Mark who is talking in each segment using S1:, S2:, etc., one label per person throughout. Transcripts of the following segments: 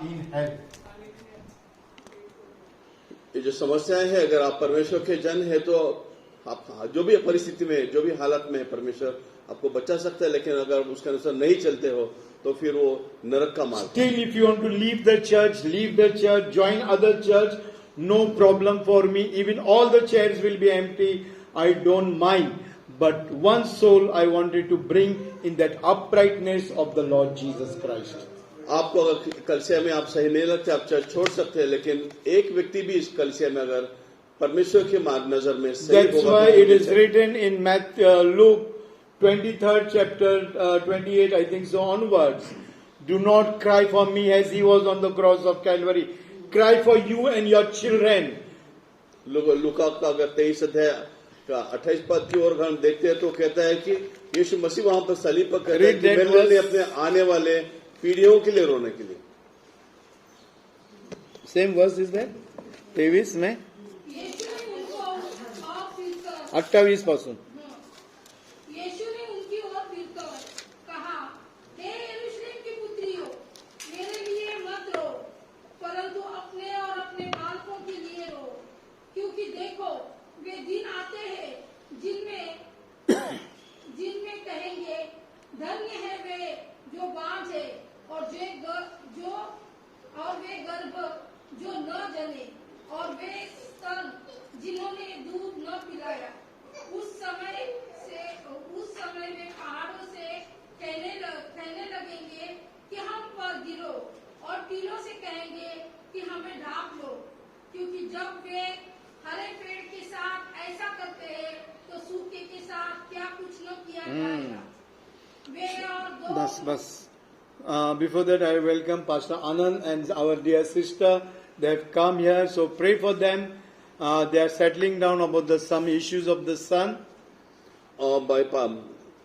S1: in hell.
S2: ये जो समस्याएं हैं, अगर आप परमेश्वर के जन है तो आप जो भी परिस्थिति में, जो भी हालत में है, परमेश्वर आपको बचा सकता है। लेकिन अगर उसके अनुसार नहीं चलते हो तो फिर वो नरक का मार्ग है।
S1: Still, if you want to leave the church, join other church, no problem for me. Even all the chairs will be empty. I don't mind. But one soul I wanted to bring in that uprightness of the Lord Jesus Christ.
S2: आपको अगर कलिसिया में आप सही नहीं लगते, आप church छोड़ सकते हैं, लेकिन एक व्यक्ति भी इस कलिसिया में अगर परमेश्वर के मार्ग नजर में सही
S1: That's
S2: होगा,
S1: why
S2: तो
S1: it is written in Luke 23rd chapter 28, I think so onwards. Do not cry for me as he was on the cross of Calvary. Cry for you and your children.
S2: लूका का अगर 23 अध्याय का 28 पद की ओर हम देखते हैं तो कहता है कि यीशु मसीह वहां पर सलीब पर कहता है कि मेरे लिए अपने आने वाले पीढ़ियों के लिए रोने के लिए।
S1: Same verse is there? 23 में 28 पासून
S3: यीशु ने उनकी ओर फिरकर कहा, हे यरूशलेम की पुत्रियों, मेरे लिए मत रो, परंतु अपने और अपने बालकों के लिए रो, क्योंकि देखो वे दिन आते हैं जिनमें कहेंगे, धन्य है वे जो बांझ है और वे गर्भ जो न जने और वे स्तन जिन्होंने दूध न पिलाया। उस समय वे पहाड़ों से कहने लगेंगे कि हम पर गिरो, और टीलों से कहेंगे कि हमें ढांप लो, क्योंकि जब वे हरे पेड़ के साथ ऐसा करते हैं तो सूखे के साथ क्या कुछ न किया जाएगा। वे और दो
S1: बस before that I welcome Pastor Anand and our dear sister. They have come here, so pray for them. They are settling down about some issues of the son.
S2: और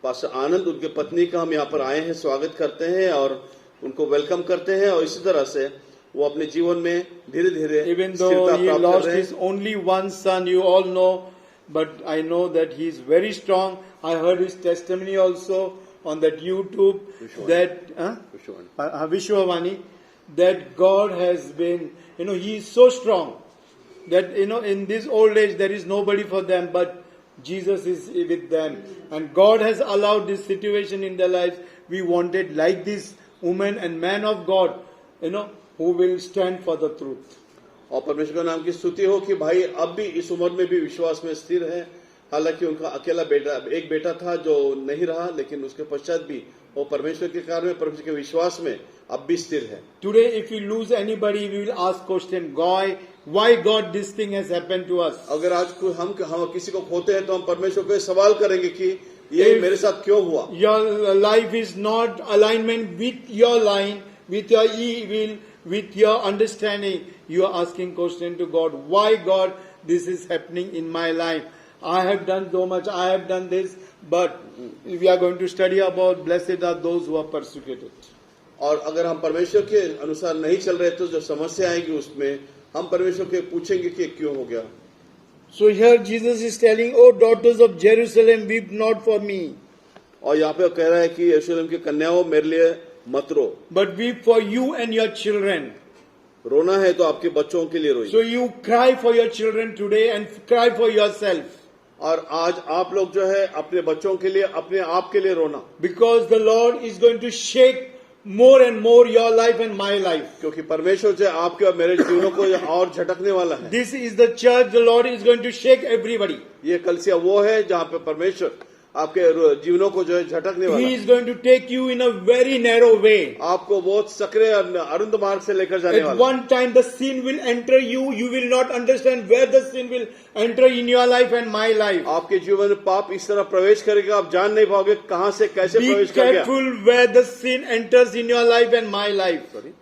S2: पास्टर आनंद उनके पत्नी का हम यहाँ पर आए हैं, स्वागत करते हैं और उनको वेलकम करते हैं। और इसी तरह से वो अपने जीवन में धीरे धीरे
S1: Even though he lost his only one son, you all know, but I know that he is very strong. I heard his testimony also on that YouTube, Vishwavani, that God has been, he is so strong that, in this old age there is nobody for them, but Jesus is with them. And God has allowed this situation in their lives. We wanted like this woman and man of God, who will stand for the truth.
S2: और परमेश्वर का नाम की स्तुति हो कि भाई अब भी इस उम्र में भी विश्वास में स्थिर है। हालांकि उनका अकेला एक बेटा था जो नहीं रहा, लेकिन उसके पश्चात भी वो परमेश्वर के कार्य में, परमेश्वर के विश्वास में अब भी स्थिर है।
S1: Today, if we lose anybody, we will ask question, why God this thing has happened to us?
S2: अगर आज हम किसी को खोते हैं तो हम परमेश्वर को सवाल करेंगे कि ये मेरे साथ क्यों हुआ।
S1: Your life is not alignment with your line, with your will, with your understanding. You are asking question to God, why God this is happening in my life? I have done so much, I have done this, but we are going to study about blessed are those who are persecuted.
S2: और अगर हम परमेश्वर के अनुसार नहीं चल रहे तो जो समस्या आएगी उसमें हम परमेश्वर के पूछेंगे कि क्यों हो गया।
S1: So here Jesus is telling, oh daughters of Jerusalem, weep not for me.
S2: और यहाँ पे कह रहा है कि यरूशलेम की कन्याओं मेरे लिए मत रो,
S1: but weep for you and your children.
S2: रोना है तो आपके बच्चों के लिए रोइए।
S1: So you cry for your children today and cry for yourself.
S2: और आज आप लोग जो है अपने बच्चों के लिए, अपने आप के लिए रोना,
S1: because the Lord is going to shake more and more your life and my life.
S2: क्योंकि परमेश्वर जो आपके और मेरे जीवनों को और झटकने वाला है।
S1: This is the church, the Lord is going to shake everybody.
S2: ये कलिसिया वो है जहाँ पे परमेश्वर आपके जीवनों को जो है झटकने वाला
S1: He is going to take you in a very narrow way.
S2: आपको बहुत सक्रिय अरुंद मार्ग से लेकर जाने वाला।
S1: At one time the sin will enter you, you will not understand where the sin will enter in your life and my life.
S2: आपके जीवन में पाप इस तरह प्रवेश करेगा, आप जान नहीं पाओगे कहाँ से कैसे
S1: Be
S2: प्रवेश कर गया।
S1: careful where the sin enters in your life and my life. Sorry.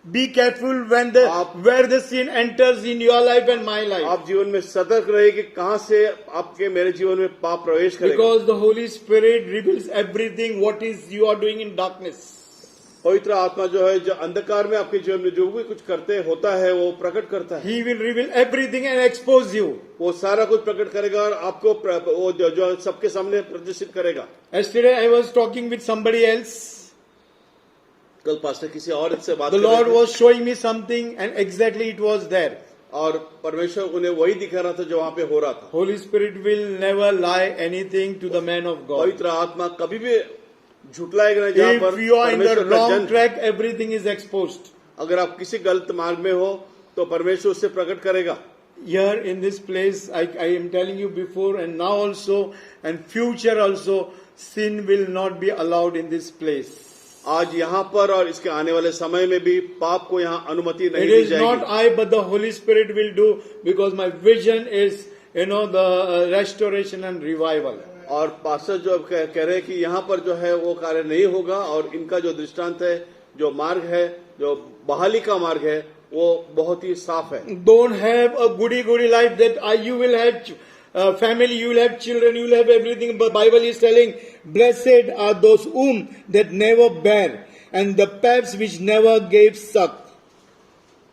S1: Be careful where the sin enters in your life and my life.
S2: आप जीवन में सतर्क रहिए कि कहाँ से आपके मेरे जीवन में पाप प्रवेश करेगा।
S1: Because the Holy Spirit reveals everything what is you are doing in darkness.
S2: पवित्र आत्मा जो है, जो अंधकार में आपके जीवन में जो भी कुछ करते होता है वो प्रकट करता है।
S1: He will reveal everything and expose you.
S2: वो सारा कुछ प्रकट करेगा और आपको वो जो सबके सामने प्रदर्शित करेगा।
S1: Yesterday I was talking with somebody else.
S2: कल पास्टर किसी और से बात
S1: The
S2: कर रहे
S1: Lord
S2: थे,
S1: was showing me something and exactly it was there.
S2: और परमेश्वर उन्हें वही दिखा रहा था जो वहां पे हो रहा था।
S1: Holy Spirit will never lie anything to the man of God.
S2: पवित्र आत्मा कभी भी झुटलाएगा नहीं जहां पर
S1: If you are in the
S2: परमेश्वर का
S1: wrong
S2: जन।
S1: track, everything is exposed.
S2: अगर आप किसी गलत मार्ग में हो तो परमेश्वर उससे प्रकट करेगा।
S1: Here in this place, I am telling you before and now also and future also, sin will not be allowed in this place.
S2: आज यहाँ पर और इसके आने वाले समय में भी पाप को यहाँ अनुमति नहीं
S1: It
S2: दी
S1: is not
S2: जाएगी।
S1: I, but the Holy Spirit will do, because my vision is, the restoration and revival.
S2: और पास्टर जो कह रहे हैं कि यहाँ पर जो है वो कार्य नहीं होगा, और इनका जो दृष्टांत है, जो मार्ग है, जो बहाली का मार्ग है, वो बहुत ही साफ है।
S1: Don't have a goody life that you will have family, you will have children, you will have everything. But Bible is telling, blessed are those whom that never bear, and the paps which never gave suck.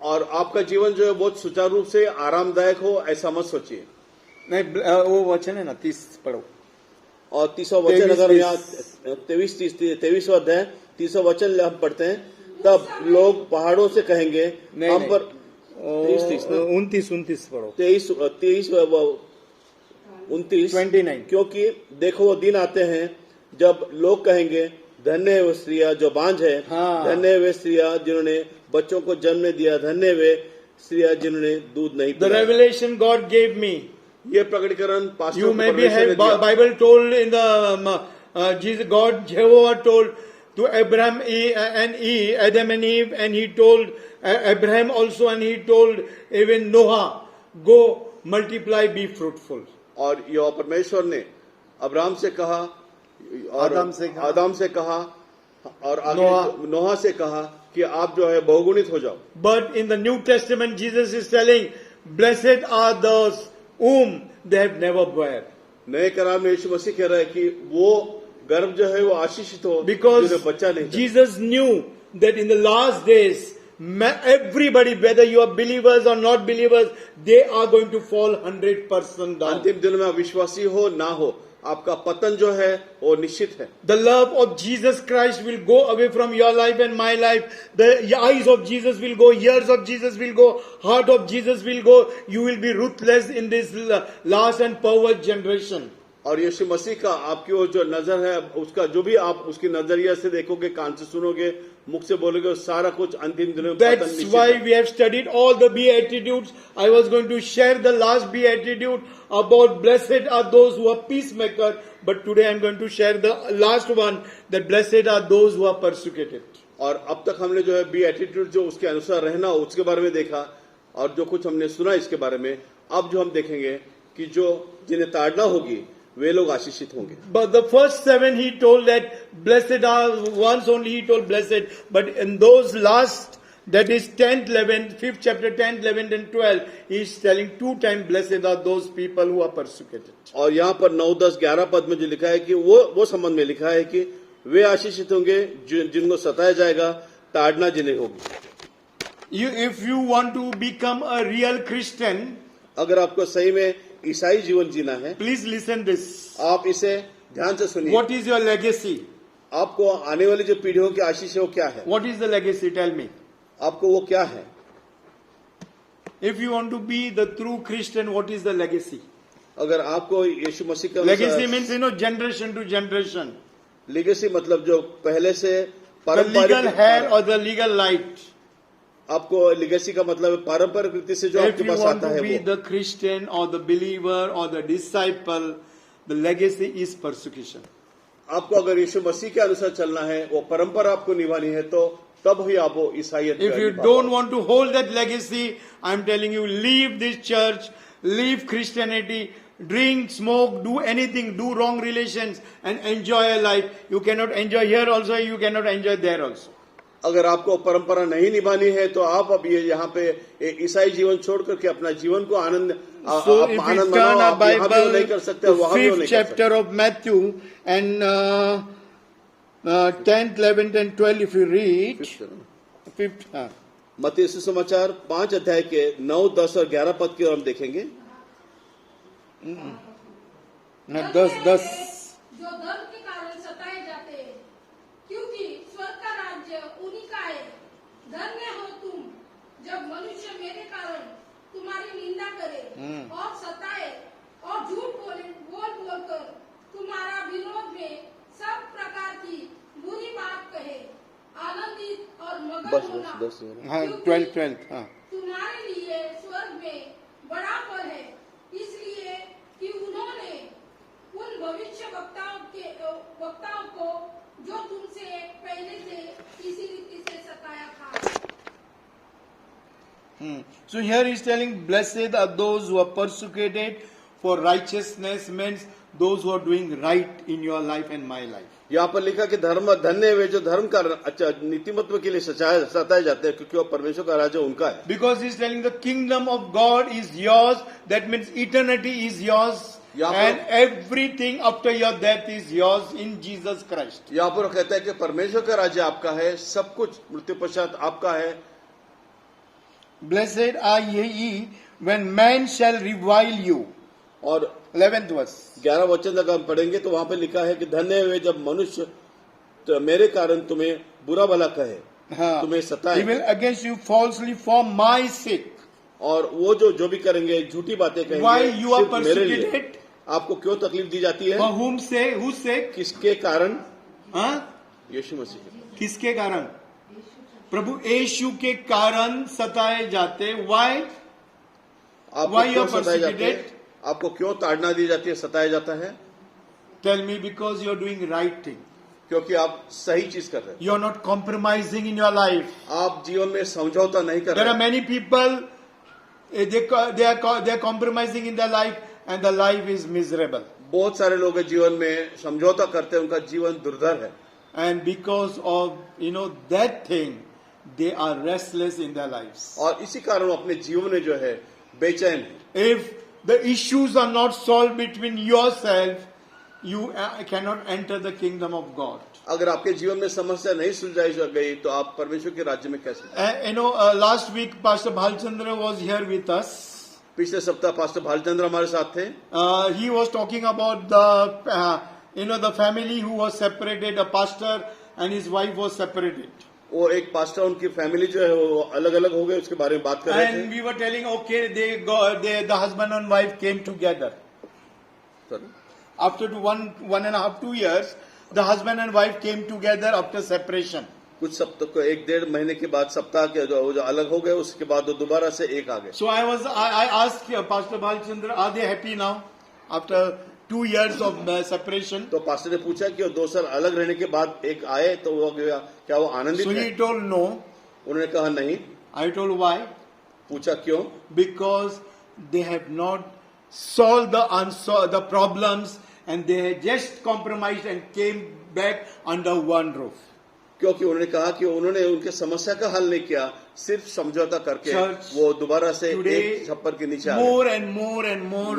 S2: और आपका जीवन जो है बहुत सुचारू रूप से आरामदायक हो, ऐसा मत सोचिए।
S1: नहीं, वो वचन है ना 30 पढ़ो।
S2: और 30वां वचन अगर यहाँ 23वां अध्याय 30वां वचन हम पढ़ते हैं, तब लोग पहाड़ों से कहेंगे हम पर
S1: 29 पढ़ो।
S2: 29 क्योंकि देखो वो दिन आते हैं जब लोग कहेंगे धन्य है वे स्त्रियां जो बांझ है,
S1: हाँ।
S2: धन्य है वे स्त्रियां जिन्होंने बच्चों को जन्म दिया, धन्य है वे स्त्रियां जिन्होंने दूध नहीं
S1: The
S2: पिलाया।
S1: revelation God gave me.
S2: ये प्रकटीकरण पास्टर
S1: You
S2: को
S1: maybe
S2: परमेश्वर ने
S1: have
S2: दिया।
S1: Bible told in the Jesus, God Jehovah told to Abraham and Eve, Adam and Eve, and he told Abraham also, and he told even Noah, go multiply, be fruitful.
S2: और यह परमेश्वर ने Abraham से कहा और आदम से कहा और आगे नोहा से कहा कि आप जो है बहुगुणित हो जाओ।
S1: But in the New Testament, Jesus is telling, blessed are those whom they have never borne.
S2: नए करार में यीशु मसीह कह रहा है कि वो गर्भ जो है वो आशीषित हो
S1: Because
S2: जिन्हें बच्चा नहीं था।
S1: Jesus knew that in the last days, everybody, whether you are believers or not believers, they are going to fall 100% down.
S2: अंतिम दिन में विश्वासी हो ना हो, आपका पतन जो है वो निश्चित है।
S1: The love of Jesus Christ will go away from your life and my life. The eyes of Jesus will go, ears of Jesus will go, heart of Jesus will go. You will be ruthless in this last and perverse generation.
S2: और यीशु मसीह का आपकी ओर जो नजर है, उसका जो भी आप उसकी नजरिया से देखोगे, कान से सुनोगे, मुख से बोलोगे, सारा कुछ अंतिम दिनों में पतन
S1: That's
S2: निश्चित
S1: why
S2: है।
S1: we have studied all the beatitudes. I was going to share the last beatitude about blessed are those who are peacemaker, but today I'm going to share the last one, that blessed are those who are persecuted.
S2: और अब तक हमने जो है B attitude जो उसके अनुसार रहना उसके बारे में देखा, और जो कुछ हमने सुना इसके बारे में, अब जो हम देखेंगे कि जो जिन्हें ताड़ना होगी वे लोग आशीषित होंगे।
S1: But the first 7 he told that blessed are, once only he told blessed, but in those last, that is 10th, 11th, 5th chapter 10th, 11th and 12th, he is telling 2 times blessed are those people who are persecuted.
S2: और यहाँ पर 9, 10, 11 पद में जो लिखा है कि वो संबंध में लिखा है कि वे आशीषित होंगे जिनको सताया जाएगा, ताड़ना जिन्हें होगी।
S1: If you want to become a real Christian,
S2: अगर आपको सही में ईसाई जीवन जीना है,
S1: please listen this.
S2: आप इसे ध्यान से सुनिए।
S1: What is your legacy?
S2: आपको आने वाली जो पीढ़ियों की आशीष है वो क्या है?
S1: What is the legacy? Tell me.
S2: आपको वो क्या है?
S1: If you want to be the true Christian, what is the legacy?
S2: अगर आपको यीशु मसीह का
S1: Legacy means, generation to generation.
S2: Legacy मतलब जो पहले से
S1: The legal hair or the legal light.
S2: आपको लेगेसी का मतलब पारंपरिक रीति से जो
S1: If
S2: आपके
S1: you
S2: पास
S1: want
S2: आता
S1: to
S2: है
S1: be
S2: वो।
S1: the Christian or the believer or the disciple, the legacy is persecution.
S2: आपको अगर यीशु मसीह के अनुसार चलना है, वो परंपरा आपको निभानी है, तो तब ही आप वो ईसाईयत
S1: If you don't want to hold that legacy, I'm telling you, leave this church, leave Christianity, drink, smoke, do anything, do wrong relations and enjoy a life. You cannot enjoy here also, you cannot enjoy there also.
S2: अगर आपको परंपरा नहीं निभानी है तो आप अब ये यहाँ पे ईसाई जीवन छोड़ करके अपना जीवन को आनंद
S1: So if we turn our Bible
S2: नहीं कर सकते,
S1: to
S2: वहां भी
S1: 5th
S2: नहीं कर सकते।
S1: chapter of Matthew and 10th, 11th and 12th, if you read, 5th,
S2: मत्ती सुसमाचार 5 अध्याय के 9, 10 और 11 पद की ओर हम देखेंगे।
S1: 10.
S3: जो धर्म के कारण सताए जाते हैं, क्योंकि स्वर्ग का राज्य राज्य उन्हीं का है। धन्य हो तुम जब मनुष्य मेरे कारण तुम्हारी निंदा करे और सताए और झूठ बोल कर तुम्हारा विरोध में सब प्रकार की बुरी बात कहे। आनंदित और मगन होना,
S1: हाँ,
S3: क्योंकि
S1: 12, हाँ।
S3: तुम्हारे लिए स्वर्ग में बड़ा फल है, इसलिए कि उन्होंने उन भविष्य वक्ताओं को जो तुमसे पहले से इसी रीति से सताया था।
S1: So here he is telling, blessed are those who are persecuted for righteousness, means those who are doing right in your life and my life.
S2: यहाँ पर लिखा कि धर्म धन्य वे जो धर्म का अच्छा नीतिमत्व के लिए सताए जाते हैं, क्योंकि वो परमेश्वर का राज्य उनका है।
S1: Because he is telling the kingdom of God is yours, that means eternity is yours, and everything after your death is yours in Jesus Christ.
S2: यहाँ पर कहता है कि परमेश्वर का राज्य आपका है, सब कुछ मृत्यु पश्चात आपका है।
S1: Blessed are ye when men shall revile you.
S2: और
S1: 11th verse.
S2: 11 वचन तक हम पढ़ेंगे तो वहां पे लिखा है कि धन्य वे जब मनुष्य तो मेरे कारण तुम्हें बुरा भला कहे, तुम्हें सताए,
S1: He will against you falsely for my sake.
S2: और वो जो भी करेंगे झूठी बातें कहेंगे।
S1: Why you are
S2: सिर्फ मेरे लिए।
S1: persecuted?
S2: आपको क्यों तकलीफ दी जाती है?
S1: For whom say? Whose sake?
S2: किसके कारण?
S1: हाँ?
S2: यीशु मसीह।
S1: किसके कारण? प्रभु यीशु के कारण सताए जाते। Why?
S2: आपको
S1: Why you
S2: क्यों
S1: are
S2: सताए जाते हैं?
S1: persecuted?
S2: आपको क्यों ताड़ना दी जाती है, सताया जाता है?
S1: Tell me, because you are doing right thing.
S2: क्योंकि आप सही चीज कर रहे हैं।
S1: You are not compromising in your life.
S2: आप जीवन में समझौता नहीं कर
S1: There
S2: रहे
S1: are many people, they are compromising in their life, and the life is miserable.
S2: बहुत सारे लोग जीवन में समझौता करते हैं, उनका जीवन दुर्धर है।
S1: And because of that thing, they are restless in their lives.
S2: और इसी कारण वो अपने जीवन में जो है बेचैन है।
S1: If the issues are not solved between yourself, you cannot enter the kingdom of God.
S2: अगर आपके जीवन में समस्या नहीं सुलझाई गई तो आप परमेश्वर के राज्य में कैसे?
S1: Last week Pastor Bhalchandra was here with us.
S2: पिछले सप्ताह पास्टर भालचंद्र हमारे साथ थे।
S1: He was talking about the family who was separated, a pastor and his wife was separated.
S2: वो एक पास्टर, उनकी फैमिली जो है वो अलग अलग हो गए, उसके बारे में बात कर रहे
S1: And
S2: थे।
S1: we were telling, okay, the husband and wife came together. After 1.5-2 years, the husband and wife came together after separation.
S2: कुछ सप्ताह को 1-1.5 महीने के बाद सप्ताह के जो अलग हो गए, उसके बाद वो दोबारा से एक आ गए।
S1: So I asked Pastor Bhalchandra, are they happy now after 2 years of separation?
S2: तो पास्टर ने पूछा कि 2 साल अलग रहने के बाद एक आए तो वो क्या वो आनंदित
S1: So
S2: है?
S1: he told no.
S2: उन्होंने कहा नहीं।
S1: I told why?
S2: पूछा क्यों?
S1: Because they have not solved the problems and they had just compromised and came back under one roof.
S2: क्योंकि उन्होंने कहा कि उन्होंने उनके समस्या का हल नहीं किया, सिर्फ समझौता करके
S1: Church,
S2: वो दोबारा से
S1: today,
S2: एक छप्पर के नीचे आ गए।
S1: more and more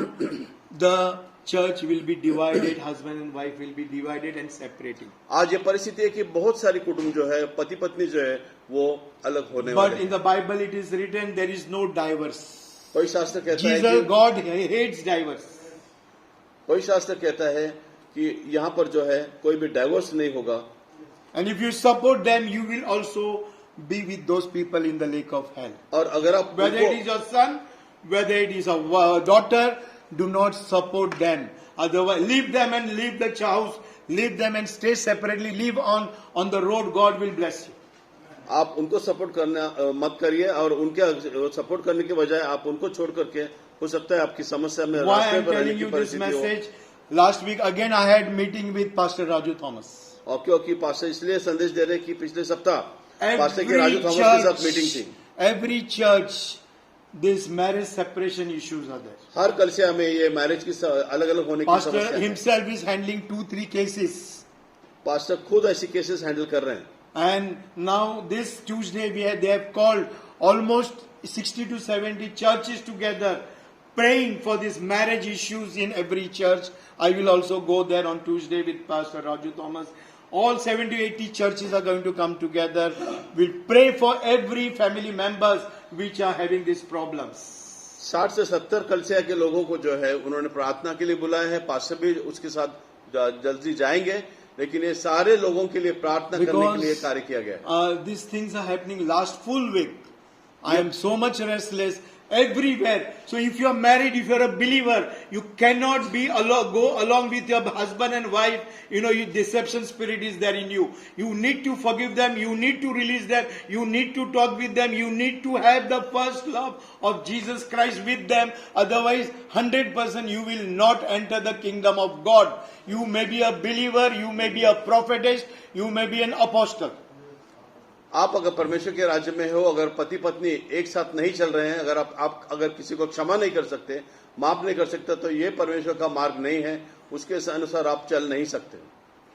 S1: the church will be divided, husband and wife will be divided and separating.
S2: आज ये परिस्थिति है कि बहुत सारी कुटुंब जो है, पति पत्नी जो है वो अलग होने
S1: But
S2: वाले
S1: in
S2: हैं।
S1: the Bible it is written there is no divorce.
S2: कोई शास्त्र कहता है
S1: Jesus,
S2: कि
S1: God hates divorce.
S2: कोई शास्त्र कहता है कि यहाँ पर जो है कोई भी डाइवोर्स नहीं होगा।
S1: And if you support them, you will also be with those people in the lake of hell.
S2: और अगर आप
S1: Whether it is your son, whether it is a daughter, do not support them. Otherwise, leave them and leave the house, leave them and stay separately, live on the road, God will bless you.
S2: आप उनको support करना मत करिए, और उनके support करने के बजाय आप उनको छोड़ करके, हो सकता है आपकी समस्या में
S1: Why I
S2: रास्ते
S1: am
S2: पर रहने
S1: telling
S2: की
S1: you this
S2: परिस्थिति हो।
S1: message? Last week again I had meeting with Pastor Raju Thomas.
S2: और क्योंकि पास्टर इसलिए संदेश दे रहे कि पिछले सप्ताह पास्टर के
S1: Every
S2: राजू थॉमस के साथ मीटिंग
S1: church,
S2: थी।
S1: every church, this marriage separation issues are there.
S2: हर कलिसिया में ये मैरिज की अलग अलग होने की
S1: Pastor
S2: समस्या है।
S1: himself is handling 2-3 cases.
S2: Pastor खुद ऐसी केसेस हैंडल कर रहे हैं।
S1: And now this Tuesday they have called almost 60 to 70 churches together, praying for these marriage issues in every church. I will also go there on Tuesday with Pastor Raju Thomas. All 70 to 80 churches are going to come together. We'll pray for every family members which are having these problems.
S2: 60 से 70 कलिसिया के लोगों को जो है उन्होंने प्रार्थना के लिए बुलाया है। पास्टर भी उसके साथ जल्दी जाएंगे लेकिन ये सारे लोगों के लिए प्रार्थना करने के लिए कार्य किया गया है।
S1: These things are happening last full week. I am so much restless everywhere. So if you are married, if you are a believer, you cannot go along with your husband and wife. Your deception spirit is there in you. You need to forgive them. You need to release them. You need to talk with them. You need to have the first love of Jesus Christ with them. Otherwise, 100% you will not enter the kingdom of God. You may be a believer. You may be a prophetess. You may be an apostle.
S2: आप अगर परमेश्वर के राज्य में हो, अगर पति पत्नी एक साथ नहीं चल रहे हैं, अगर आप अगर किसी को क्षमा नहीं कर सकते, माफ नहीं कर सकते, तो ये परमेश्वर का मार्ग नहीं है, उसके अनुसार आप चल नहीं सकते।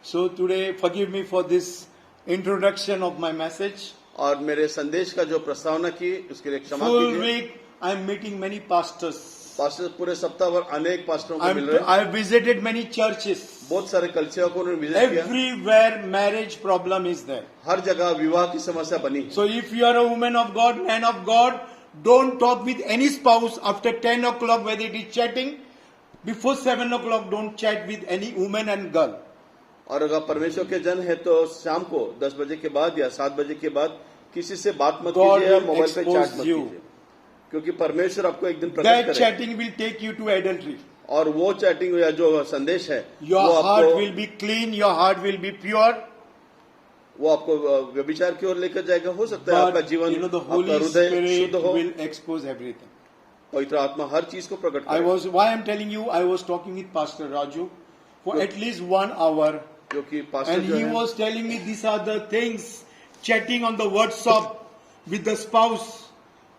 S1: So today, forgive me for this introduction of my message.
S2: और मेरे संदेश का जो प्रस्तावना की, उसके लिए क्षमा
S1: Full
S2: कीजिए।
S1: week, I am meeting many pastors.
S2: Pastor पूरे सप्ताह भर अनेक पास्टरों को मिल रहे हैं।
S1: I have visited many churches.
S2: बहुत सारे कलिसियाओं को उन्होंने विजिट किया।
S1: Everywhere marriage problem is there.
S2: हर जगह विवाह की समस्या बनी।
S1: So if you are a woman of God, man of God, don't talk with any spouse after 10 o'clock whether it is chatting. Before 7 o'clock, don't chat with any woman and girl.
S2: और अगर परमेश्वर के जन है तो शाम को 10 बजे के बाद या 7 बजे के बाद किसी से बात मत
S1: God
S2: कीजिए,
S1: will
S2: मोबाइल पे
S1: expose
S2: चैट मत
S1: you.
S2: कीजिए, क्योंकि परमेश्वर आपको एक दिन प्रकट
S1: That
S2: करेगा।
S1: chatting will take you to adultery.
S2: और वो चैटिंग या जो संदेश है
S1: Your
S2: वो
S1: heart
S2: आपको
S1: will be clean, your heart will be pure.
S2: वो आपको व्यभिचार की ओर लेकर जाएगा। हो सकता है आपका
S1: But
S2: जीवन,
S1: the
S2: आपका
S1: Holy
S2: हृदय
S1: Spirit
S2: शुद्ध हो।
S1: will expose everything.
S2: पवित्र आत्मा हर चीज को प्रकट करे।
S1: Why I'm telling you, I was talking with Pastor Raju for at least 1 hour.
S2: क्योंकि पास्टर
S1: And
S2: जो
S1: he
S2: है
S1: was telling me these are the things, chatting on the WhatsApp with the spouse,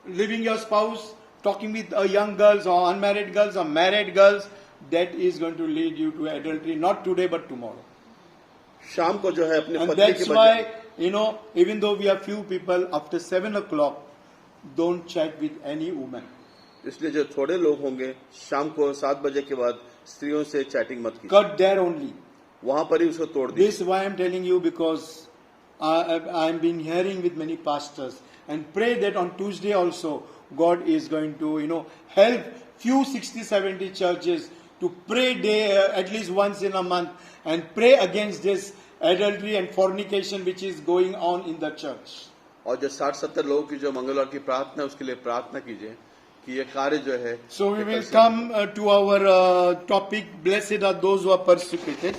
S1: leaving your spouse, talking with young girls or unmarried girls or married girls, that is going to lead you to adultery, not today but tomorrow.
S2: शाम को जो है अपने
S1: And
S2: पत्नी
S1: that's
S2: के
S1: why,
S2: बजाय
S1: even though we are few people, after 7 o'clock, don't chat with any woman.
S2: इसलिए जो थोड़े लोग होंगे शाम को 7 बजे के बाद स्त्रियों से चैटिंग मत कीजिए,
S1: Cut there only.
S2: वहां पर ही उसको तोड़ दीजिए।
S1: This is why I'm telling you, because I've been hearing with many pastors, and pray that on Tuesday also God is going to help few 60-70 churches to pray at least once in a month and pray against this adultery and fornication which is going on in the church.
S2: और जो 60-70 लोगों की जो मंगलवार की प्रार्थना है उसके लिए प्रार्थना कीजिए कि ये कार्य जो है।
S1: So we will come to our topic, blessed are those who are persecuted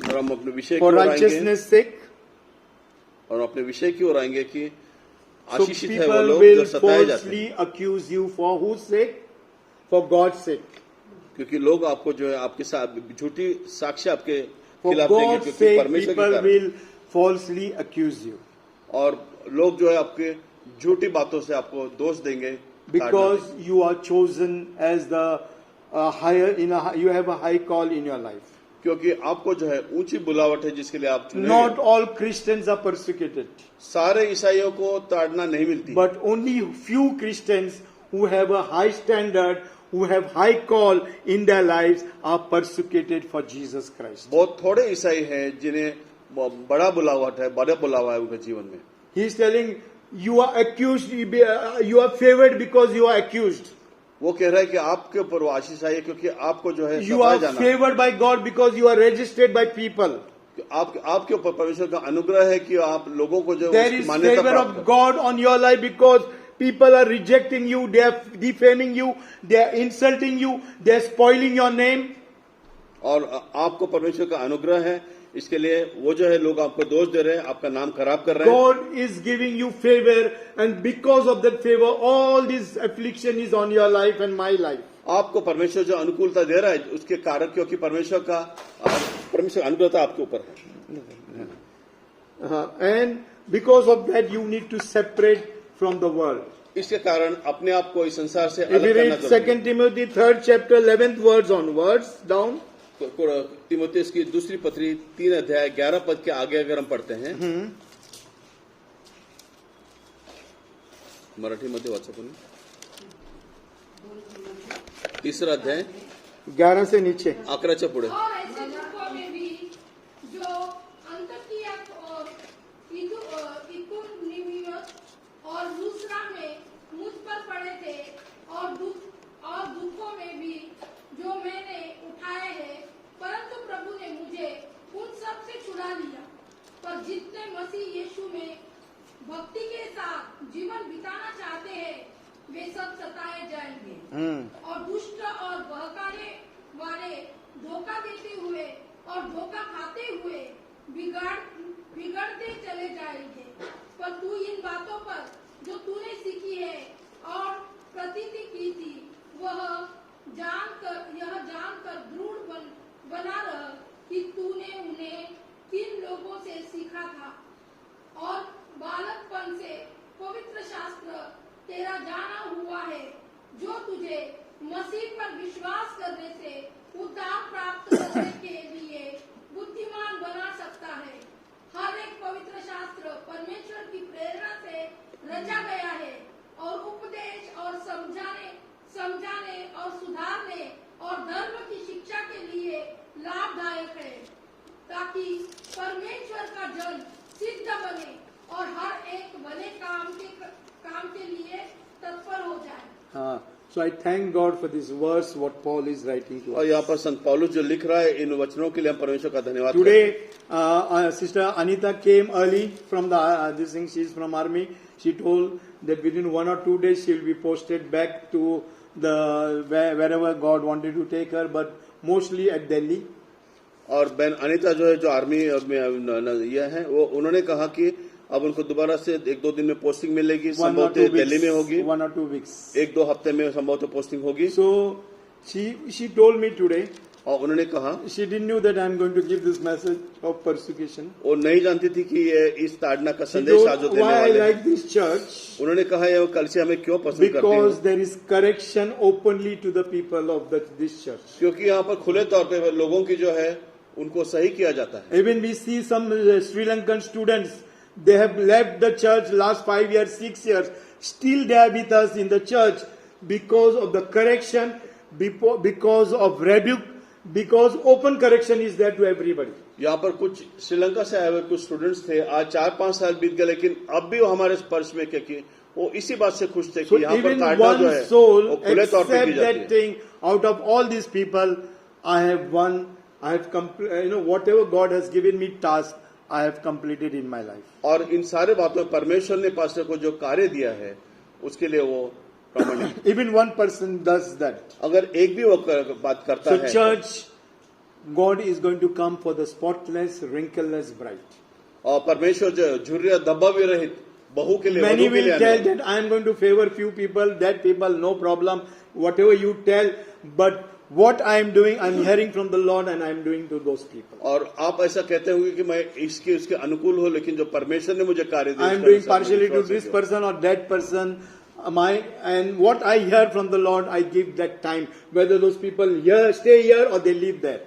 S2: और हम अपने विषय की
S1: for
S2: ओर आएंगे,
S1: righteousness sake.
S2: और अपने विषय की ओर आएंगे कि
S1: So
S2: आशीषित है वो
S1: people
S2: लोग जो
S1: will
S2: सताए जाते हैं,
S1: falsely accuse you for whose sake? For God's sake.
S2: क्योंकि लोग आपको जो है आपके साथ झूठी साक्ष्य आपके
S1: For
S2: खिलाफ देंगे,
S1: God's
S2: क्योंकि
S1: sake,
S2: परमेश्वर के
S1: people
S2: कारण।
S1: will falsely accuse you.
S2: और लोग जो है आपके झूठी बातों से आपको दोष देंगे,
S1: Because you are chosen as the you have a high call in your life.
S2: क्योंकि आपको जो है ऊंची बुलावट है जिसके लिए आप चुने
S1: Not
S2: गए।
S1: all Christians are persecuted,
S2: सारे ईसाइयों को ताड़ना नहीं मिलती,
S1: but only few Christians who have a high standard, who have high call in their lives, are persecuted for Jesus Christ.
S2: बहुत थोड़े ईसाई हैं जिन्हें बड़ा बुलावट है, बड़ा बुलावा है उनके जीवन में।
S1: He is telling you are accused, you are favored because you are accused.
S2: वो कह रहा है कि आपके ऊपर वो आशीष आई है क्योंकि आपको जो है
S1: You
S2: सताया
S1: are
S2: जाना,
S1: favored by God because you are registered by people.
S2: आपके ऊपर परमेश्वर का अनुग्रह है कि आप लोगों को जो
S1: There
S2: उसकी
S1: is
S2: मान्यता
S1: favor
S2: प्राप्त
S1: of
S2: करें।
S1: God on your life because people are rejecting you, they are defaming you, they are insulting you, they are spoiling your name.
S2: और आपको परमेश्वर का अनुग्रह है, इसके लिए वो जो है लोग आपको दोष दे रहे हैं, आपका नाम खराब कर रहे हैं।
S1: God is giving you favor, and because of that favor, all this affliction is on your life and my life.
S2: आपको परमेश्वर जो अनुकूलता दे रहा है उसके कारण, क्योंकि परमेश्वर अनुग्रहता आपके ऊपर है।
S1: And because of that, you need to separate from the world.
S2: इसके कारण अपने आप को इस संसार से
S1: If you
S2: अलग करना
S1: read
S2: जरूरी
S1: 2 Timothy 3rd chapter 11th words onwards down,
S2: है। तीमुथियुस की दूसरी पत्री 3 अध्याय 11 पद के आगे अगर हम पढ़ते हैं, मराठी मध्ये वाचा कोणी, 3रा अध्याय
S1: 11 से नीचे.
S2: 11च्या पुढे।
S3: और ऐसे दुखों में भी जो अंतकिया और इकुनिमियस और लूस्त्रा में मुझ पर पड़े थे, और दुखों में भी जो मैंने उठाए हैं, परंतु प्रभु ने मुझे उन सब से छुड़ा साथ जीवन बिताना चाहते हैं वे सब सताए जाएंगे और दुष्ट और बहकाने वाले धोखा देते हुए और धोखा खाते हुए बिगड़ते चले जाएंगे। पर तू इन बातों पर जो तूने सीखी है और प्रतीति की थी यह जानकर दृढ़ बना रह कि तूने उन्हें किन लोगों से सीखा था और बालकपन से पवित्र शास्त्र तेरा जाना हुआ है जो तुझे मसीह पर विश्वास करने से उद्धार प्राप्त करने के लिए बुद्धिमान बना सकता है। हर एक पवित्र शास्त्र परमेश्वर की प्रेरणा से रचा गया है और उपदेश और समझाने और सुधारने और धर्म की शिक्षा के लिए लाभदायक है ताकि परमेश्वर का जन सिद्ध बने और हर एक भले काम के लिए तत्पर हो जाए।
S1: So I thank God for this verse what Paul is writing to
S2: और
S1: us.
S2: यहाँ पर संत पौलुस जो लिख रहा है इन वचनों के लिए हम परमेश्वर का धन्यवाद करते हैं।
S1: Today, Sister Anita came early from this thing. She is from army. She told that within 1 or 2 days she will be posted back to wherever God wanted to take her, but mostly at Delhi.
S2: और बहन अनिता जो है जो army में यह है वो उन्होंने कहा कि अब उनको दोबारा से 1-2 दिन में पोस्टिंग मिलेगी, संभवतः दिल्ली में होगी,
S1: 1 or 2 weeks.
S2: 1-2 हफ्ते में संभवतः पोस्टिंग होगी।
S1: So she told me today.
S2: और उन्होंने कहा
S1: She didn't know that I am going to give this message of persecution.
S2: वो नहीं जानती थी कि ये इस ताड़ना का
S1: She
S2: संदेश आज
S1: told
S2: जो देने
S1: why I
S2: वाले
S1: like
S2: हैं।
S1: this church.
S2: उन्होंने कहा ये कलीसिया हमें क्यों पसंद करती
S1: Because
S2: है,
S1: there is correction openly to the people of this church.
S2: क्योंकि यहाँ पर खुले तौर पे लोगों की जो है उनको सही किया जाता है।
S1: Even we see some Sri Lankan students, they have left the church last 5 years, 6 years. Still they are with us in the church because of the correction, because of rebuke, because open correction is there to everybody.
S2: यहाँ पर कुछ श्रीलंका से आए हुए कुछ students थे, आज 4-5 साल बीत गए, लेकिन अब भी वो हमारे स्पर्श में क्योंकि वो इसी बात से खुश थे
S1: So
S2: कि यहाँ पर
S1: even
S2: ताड़ना जो
S1: one
S2: है
S1: soul
S2: वो खुले तौर पे की
S1: accept
S2: जाती
S1: that
S2: है।
S1: thing out of all these people, I have whatever God has given me task, I have completed in my life.
S2: और इन सारे बातों में परमेश्वर ने पास्टर को जो कार्य दिया है उसके लिए वो प्रामाणिक।
S1: Even one person does that.
S2: अगर एक भी वो बात करता
S1: So
S2: है,
S1: church, God is going to come for the spotless, wrinkleless bride.
S2: और परमेश्वर जो झुर्रिया धब्बा भी रहित बहू के लिए,
S1: Many
S2: वधू के
S1: will
S2: लिए
S1: tell
S2: आने।
S1: that I am going to favor few people, that people, no problem, whatever you tell, but what I am doing, I am hearing from the Lord and I am doing to those people.
S2: और आप ऐसा कहते होंगे कि मैं इसके उसके अनुकूल हूँ, लेकिन जो परमेश्वर ने मुझे कार्य दिया
S1: I am doing partially to this person or that person. And what I hear from the Lord, I give that time. Whether those people here stay here or they live there,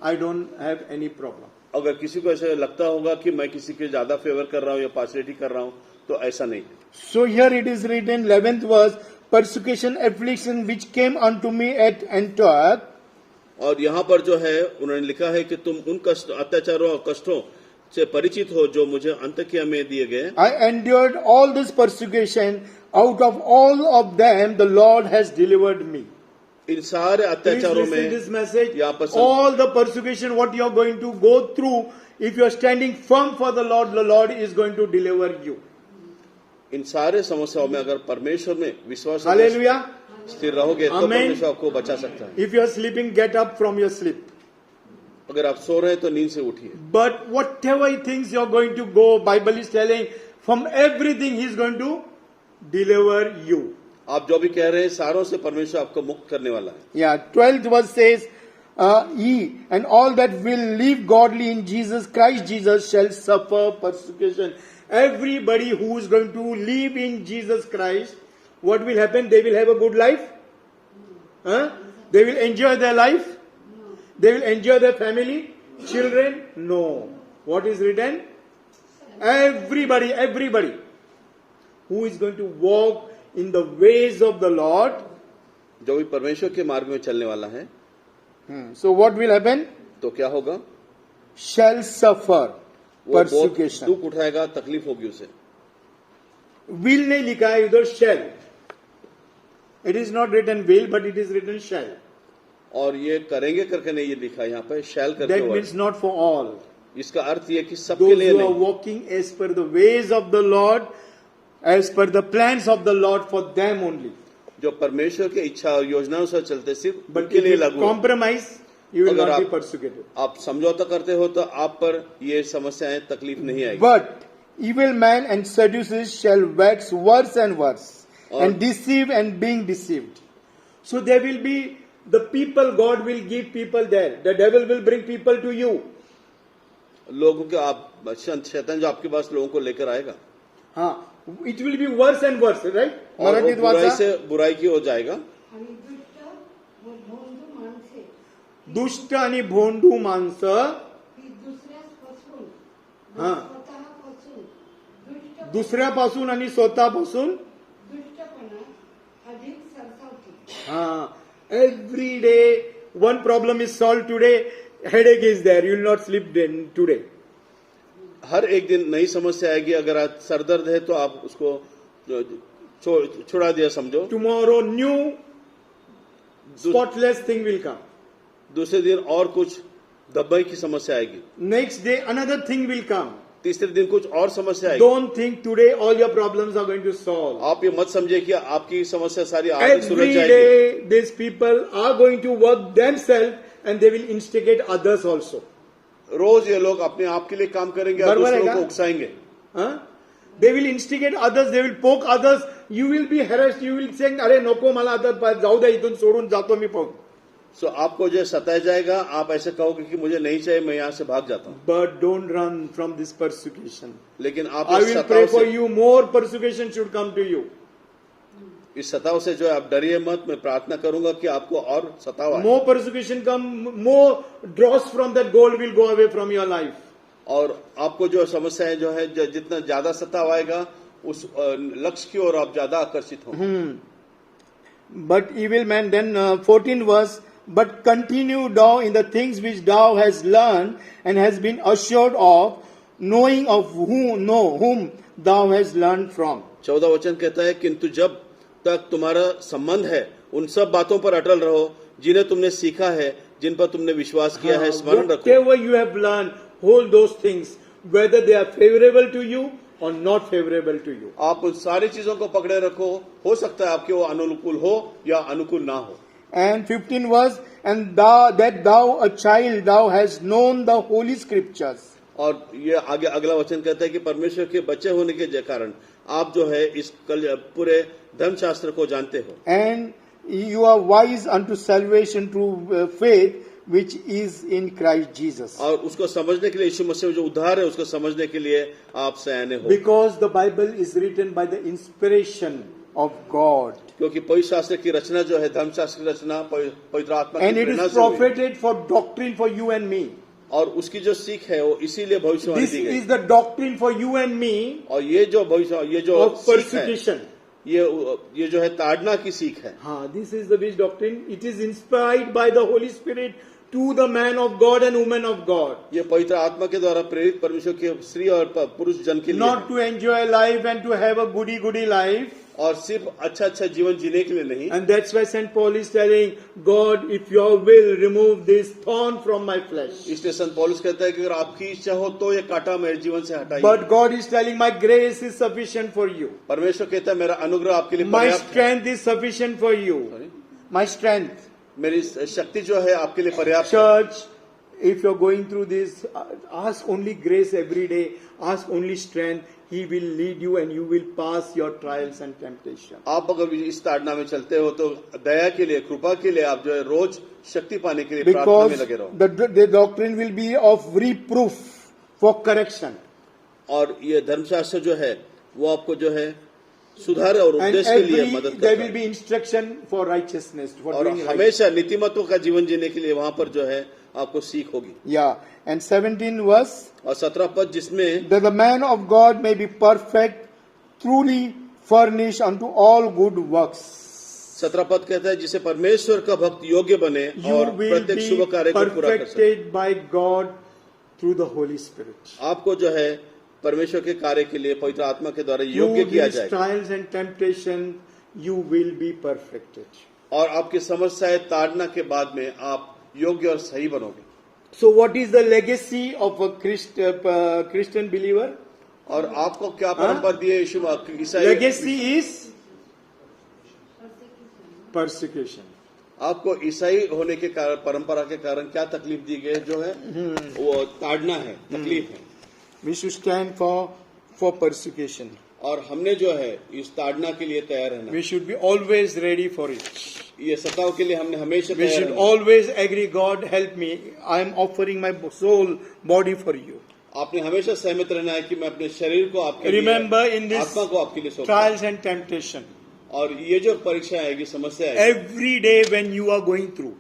S1: I don't have any problem.
S2: अगर किसी को ऐसा लगता होगा कि मैं किसी के ज्यादा फेवर कर रहा हूँ या पार्शलिटी कर रहा हूँ, तो ऐसा नहीं।
S1: So here it is written, 11th verse, persecution, affliction which came unto me at Antioch.
S2: और यहाँ पर जो है उन्होंने लिखा है कि तुम उन कष्ट, अत्याचारों और कष्टों से परिचित हो जो मुझे अंतकिया में दिए गए।
S1: I endured all this persecution. Out of all of them, the Lord has delivered me.
S2: इन सारे
S1: Please
S2: अत्याचारों
S1: listen
S2: में
S1: this message.
S2: यहाँ पर
S1: All the persecution what you are going to go through, if you are standing firm for the Lord is going to deliver you.
S2: इन सारे समस्याओं में अगर परमेश्वर में विश्वास
S1: Hallelujah.
S2: स्थिर रहोगे तो
S1: Amen.
S2: परमेश्वर आपको बचा सकता है।
S1: If you are sleeping, get up from your sleep.
S2: अगर आप सो रहे हैं तो नींद से उठिए।
S1: But whatever things you are going to go, Bible is telling, from everything He is going to deliver you.
S2: आप जो भी कह रहे हैं सारों से परमेश्वर आपको मुक्त करने वाला है।
S1: Yeah, 12th verse says, ye and all that will live godly in Jesus Christ Jesus shall suffer persecution. Everybody who is going to live in Jesus Christ, what will happen? They will have a good life? Huh? They will enjoy their life? They will enjoy their family? Children? No. What is written? Everybody who is going to walk in the ways of the Lord.
S2: जो भी परमेश्वर के मार्ग में चलने वाला है,
S1: So what will happen?
S2: तो क्या होगा?
S1: Shall suffer
S2: वो बहुत
S1: persecution.
S2: दुख उठाएगा, तकलीफ होगी उसे।
S1: Will नहीं लिखा है इधर shall. It is not written will, but it is written shall.
S2: और ये करेंगे करके नहीं ये लिखा है यहाँ पे, शैल करके
S1: That
S2: हुआ है।
S1: means not for all.
S2: इसका अर्थ ये कि सबके
S1: Those
S2: लिए
S1: who are
S2: नहीं,
S1: walking as per the ways of the Lord, as per the plans of the Lord for them only.
S2: जो परमेश्वर की इच्छा और योजनाओं से चलते सिर्फ
S1: But
S2: उनके
S1: if
S2: लिए
S1: you
S2: लागू है।
S1: compromise, you will
S2: अगर
S1: not be
S2: आप-
S1: persecuted.
S2: आप समझौता करते हो तो आप पर ये समस्याएं तकलीफ नहीं आएगी।
S1: But evil men and seducers shall wax worse and worse,
S2: और-
S1: and deceive and being deceived. So there will be the people, God will give people there. The devil will bring people to you.
S2: लोगों के आप शैतान जो आपके पास लोगों को लेकर आएगा
S1: It will be worse and worse, right?
S2: और वो
S1: मराठीत
S2: बुराई
S1: वाचा.
S2: से बुराई की ओर जाएगा।
S4: आणि दुष्ट व भोंदू माणसे
S1: दुष्ट आणि भोंडू माणसं
S4: ही दुसऱ्यास फसवून
S1: हा.
S4: स्वतः फसवून
S1: दुसऱ्यापासून आणि स्वतःपासून
S4: दुष्टपणा अधिक सरसावतील.
S1: Every day one problem is solved today, headache is there, you will not sleep today.
S2: हर एक दिन नई समस्या आएगी। अगर आज सरदर्द है तो आप उसको छुड़ा दिया समझो।
S1: Tomorrow new spotless thing will come.
S2: दूसरे दिन और कुछ दबाई की समस्या आएगी।
S1: Next day another thing will come.
S2: तीसरे दिन कुछ और समस्या आएगी।
S1: Don't think today all your problems are going to solve.
S2: आप ये मत समझिए कि आपकी समस्या सारी आज ही सुलझ
S1: Every
S2: जाएगी।
S1: day these people are going to work themselves and they will instigate others also.
S2: रोज ये लोग अपने आप के लिए काम करेंगे और
S1: बराबर है
S2: दूसरों
S1: क्या?
S2: को उकसाएंगे।
S1: They will instigate others, they will poke others, you will be harassed, you will say, अरे नको मला आता जाऊ दे इथून सोडून जातो मी पळून.
S2: सो आपको जो सताया जाएगा, आप ऐसे कहोगे कि मुझे नहीं चाहिए, मैं यहाँ से भाग जाता हूँ।
S1: But don't run from this persecution.
S2: लेकिन आप
S1: I
S2: इस
S1: will
S2: सताव
S1: pray for
S2: से
S1: you, more persecution should come to you.
S2: इस सताव से जो है आप डरिए मत। मैं प्रार्थना करूंगा कि आपको और सताव आए
S1: More persecution come, more dross from that gold will go away from your life.
S2: और आपको जो समस्याएं जो है जितना ज्यादा सताव आएगा उस लक्ष्य की ओर आप ज्यादा आकर्षित होंगे।
S1: But evil man, then 14 verse, but continue thou in the things which thou hast learned and hast been assured of, knowing of whom thou hast learned from.
S2: 14 वचन कहता है, किंतु जब तक तुम्हारा संबंध है उन सब बातों पर अटल रहो जिन्हें तुमने सीखा है, जिन पर तुमने विश्वास किया है, स्मरण रखो।
S1: Whatever you have learned, hold those things, whether they are favorable to you or not favorable to you.
S2: आप उन सारी चीजों को पकड़े रखो। हो सकता है आपके वो अनुकूल हो या अनुकूल ना हो।
S1: And 15 verse, and thou a child, thou hast known the holy scriptures.
S2: और ये आगे अगला वचन कहता है कि परमेश्वर के बच्चे होने के कारण आप जो है इस पूरे धर्मशास्त्र को जानते हो।
S1: And you are wise unto salvation through faith which is in Christ Jesus.
S2: और उसको समझने के लिए, यीशु मसीह जो उद्धार है उसको समझने के लिए आप सयाने हो।
S1: Because the Bible is written by the inspiration of God.
S2: क्योंकि पवित्र शास्त्र की रचना जो है, धर्मशास्त्र की रचना पवित्र आत्मा की
S1: And it
S2: प्रेरणा
S1: is
S2: से हुई।
S1: profited for doctrine for you and me.
S2: और उसकी जो सीख है वो इसीलिए भविष्यवाणी
S1: This
S2: दी गई।
S1: is the doctrine for you and me
S2: और ये जो
S1: of
S2: सीख है,
S1: persecution.
S2: ये जो है ताड़ना की सीख है।
S1: This is the which doctrine. It is inspired by the Holy Spirit to the man of God and woman of God.
S2: ये पवित्र आत्मा के द्वारा प्रेरित परमेश्वर के स्त्री और पुरुष जन के लिए
S1: Not
S2: है।
S1: to enjoy life and to have a goody life.
S2: और सिर्फ अच्छा जीवन जीने के लिए नहीं।
S1: And that's why St. Paul is telling, God, if your will, remove this thorn from my flesh.
S2: इसलिए संत पौलुस कहता है कि अगर आपकी इच्छा हो तो ये कांटा मेरे जीवन से हटाइए।
S1: But God is telling, my grace is sufficient for you.
S2: परमेश्वर कहता है मेरा अनुग्रह आपके लिए
S1: My
S2: पर्याप्त है।
S1: strength is sufficient for you.
S2: Sorry?
S1: My strength.
S2: मेरी शक्ति जो है आपके लिए पर्याप्त है।
S1: Church, if you're going through this, ask only grace every day. Ask only strength. He will lead you and you will pass your trials and temptation.
S2: आप अगर इस ताड़ना में चलते हो तो दया के लिए, कृपा के लिए आप जो है रोज शक्ति पाने के लिए प्रार्थना में
S1: Because
S2: लगे रहो।
S1: the doctrine will be of reproof for correction.
S2: और ये धर्मशास्त्र जो है वो आपको जो है सुधार और
S1: And
S2: उपदेश के लिए मदद
S1: there
S2: करता
S1: will
S2: है।
S1: be instruction for righteousness. For
S2: और
S1: doing right.
S2: हमेशा नीतिमत्व का जीवन जीने के लिए वहां पर जो है आपको सीख होगी।
S1: Yeah. And 17 verse,
S2: और 17 पद जिसमें
S1: that the man of God may be perfect, truly furnished unto all good works.
S2: 17 पद कहता है जिसे परमेश्वर का भक्त योग्य बने
S1: You
S2: और
S1: will
S2: प्रत्येक शुभ
S1: be
S2: कार्य को पूरा कर सके।
S1: perfected by God through the Holy Spirit.
S2: आपको जो है परमेश्वर के कार्य के लिए पवित्र आत्मा के द्वारा
S1: Through
S2: योग्य किया
S1: these
S2: जाएगा।
S1: trials and temptation, you will be perfected.
S2: और आपकी समस्याएं ताड़ना के बाद में आप योग्य और सही बनोगे।
S1: So what is the legacy of a Christian believer?
S2: और आपको क्या परंपरा दी है यीशु ईसाई?
S1: Legacy is persecution.
S2: आपको ईसाई होने के कारण, परंपरा के कारण क्या तकलीफ दी गई जो है वो ताड़ना है, तकलीफ है।
S1: We should stand for persecution.
S2: और हमने जो है इस ताड़ना के लिए तैयार रहना।
S1: We should be always ready for it.
S2: ये सताव के लिए हमने हमेशा
S1: We
S2: तैयार
S1: should
S2: रहना।
S1: always agree, God help me. I am offering my soul, body for you.
S2: आपने हमेशा सहमत रहना है कि मैं अपने शरीर को आपके
S1: Remember
S2: लिए,
S1: in this
S2: आत्मा को आपके लिए सौंपता
S1: trials and temptation,
S2: हूं। और ये जो परीक्षा आएगी, समस्या आएगी,
S1: every day when you are going through,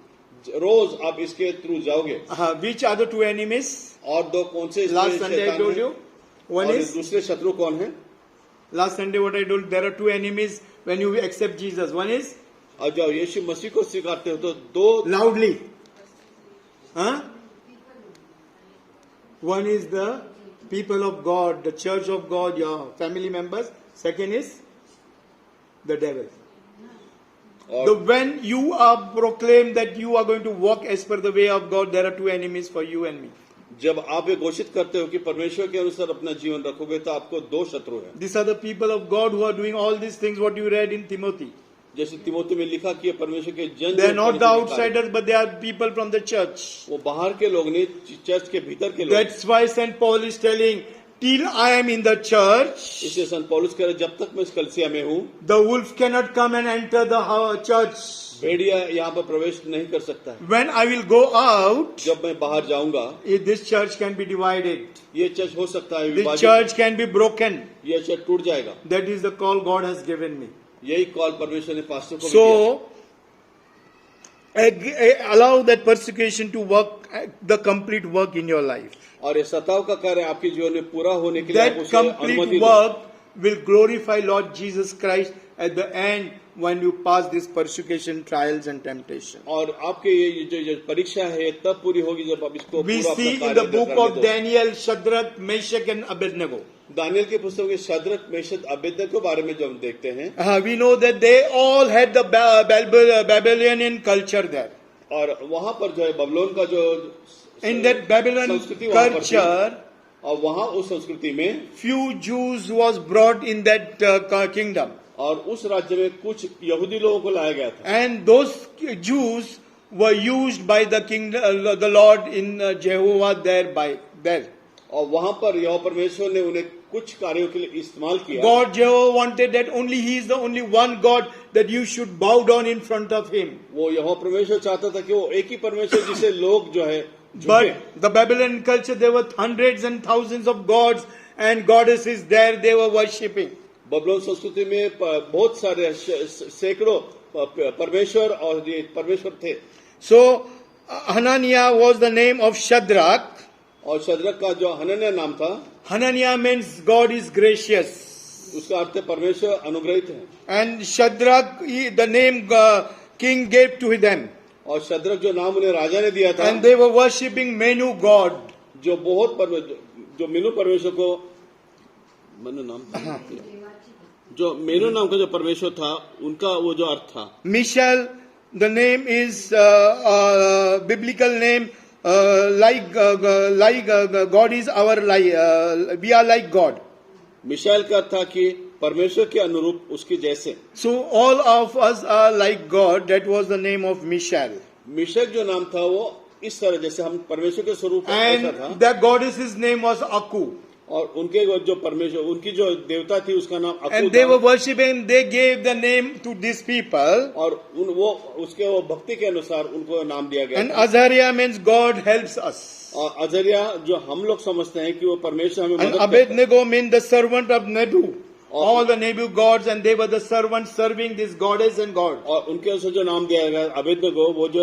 S2: रोज आप इसके थ्रू जाओगे।
S1: which are the two enemies?
S2: और दो कौन से
S1: Last
S2: इसमें
S1: Sunday I
S2: शैतान
S1: told
S2: हैं?
S1: you. One
S2: और
S1: is,
S2: दूसरे शत्रु कौन है?
S1: last Sunday what I told, there are two enemies when you accept Jesus. One is
S2: और जब यीशु मसीह को स्वीकारते हो तो दो
S1: loudly. Huh? One is the people of God, the church of God, your family members. Second is the devil.
S2: और
S1: When you are proclaimed that you are going to walk as per the way of God, there are two enemies for you and me.
S2: जब आप ये घोषित करते हो कि परमेश्वर के अनुसार अपना जीवन रखोगे तो आपको दो शत्रु हैं।
S1: These are the people of God who are doing all these things what you read in Timothy.
S2: जैसे तिमोथी में लिखा कि ये परमेश्वर के जन
S1: They are
S2: जो
S1: not the
S2: परमेश्वर के कार्य-
S1: outsiders, but they are people from the church.
S2: वो बाहर के लोग नहीं, चर्च के भीतर के लोग।
S1: That's why St. Paul is telling, till I am in the church,
S2: इसलिए संत पौलुस कह रहे जब तक मैं इस कलीसिया में हूँ,
S1: the wolf cannot come and enter the church.
S2: भेड़िया यहाँ पर प्रवेश नहीं कर सकता है।
S1: When I will go out,
S2: जब मैं बाहर जाऊंगा,
S1: this church can be divided.
S2: ये चर्च हो सकता है
S1: This
S2: विभाजित,
S1: church can be broken.
S2: ये चर्च टूट जाएगा।
S1: That is the call God has given me.
S2: यही कॉल परमेश्वर ने पास्टर को भी दिया।
S1: So, allow that persecution to work, the complete work in your life.
S2: और ये सताव का कार्य आपके जीवन में पूरा होने के लिए आप
S1: That
S2: उसे अनुमति
S1: complete
S2: दो।
S1: work will glorify Lord Jesus Christ at the end when you pass this persecution, trials and temptation.
S2: और आपके ये जो परीक्षा है तब पूरी होगी जब आप इसको
S1: We
S2: पूरा
S1: see
S2: अपना
S1: in the
S2: कार्य
S1: book
S2: करने
S1: of
S2: दो।
S1: Daniel, Shadrach, Meshach and Abednego.
S2: Daniel के पुस्तक में शद्रक मेशक अबेदnego के बारे में जब हम देखते हैं,
S1: We know that they all had the Babylonian culture there.
S2: और वहां पर जो है बबलोन का जो
S1: In that Babylonian
S2: संस्कृति वहां पर थी,
S1: culture,
S2: और वहां उस संस्कृति में
S1: few Jews was brought in that kingdom.
S2: और उस राज्य में कुछ यहूदी लोगों को लाया गया था।
S1: And those Jews were used by the king, the Lord in Jehovah there.
S2: और वहां पर यह परमेश्वर ने उन्हें कुछ कार्यों के लिए इस्तेमाल किया।
S1: God Jehovah wanted that only He is the only one God that you should bow down in front of Him.
S2: वो यह परमेश्वर चाहता था कि वो एक ही परमेश्वर जिसे लोग जो है झुके।
S1: But the Babylonian culture, there were hundreds and thousands of gods and goddesses there they were worshipping.
S2: बबलोन संस्कृति में बहुत सारे सैकड़ों परमेश्वर और ये परमेश्वर थे।
S1: So Hananiah was the name of Shadrach.
S2: और शद्रक का जो हनन्याह नाम था,
S1: Hananiah means God is gracious.
S2: उसका अर्थ है परमेश्वर अनुग्रहित है।
S1: And Shadrach, the name king gave to them.
S2: और शद्रक जो नाम उन्हें राजा ने दिया था,
S1: And they were worshipping Menu God.
S2: जो बहुत जो मीनू परमेश्वर को मनु नाम था, जो मेनू नाम का जो परमेश्वर था उनका वो जो अर्थ था।
S1: Mishael, the name is biblical name, like God is our we are like God.
S2: Missile का अर्थ था कि परमेश्वर के अनुरूप उसके जैसे।
S1: So all of us are like God. That was the name of Mishael.
S2: मिशक जो नाम था वो इस तरह जैसे हम परमेश्वर के स्वरूप ऐसा था।
S1: And the goddess's name was Aku.
S2: और उनके जो परमेश्वर उनकी जो देवता थी उसका नाम अकू
S1: And they
S2: था।
S1: were worshipping, they gave the name to these people.
S2: और वो उसके वो भक्ति के अनुसार उनको नाम दिया गया
S1: And
S2: था।
S1: Azariah means God helps us.
S2: और अजरिया जो हम लोग समझते हैं कि वो परमेश्वर हमें
S1: And
S2: मदद करता है।
S1: Abednego means the servant of Nebu. All the Nebu gods, and they were the servants serving this goddess and God.
S2: और उनके उसे जो नाम दिया गया अबेदnego, वो जो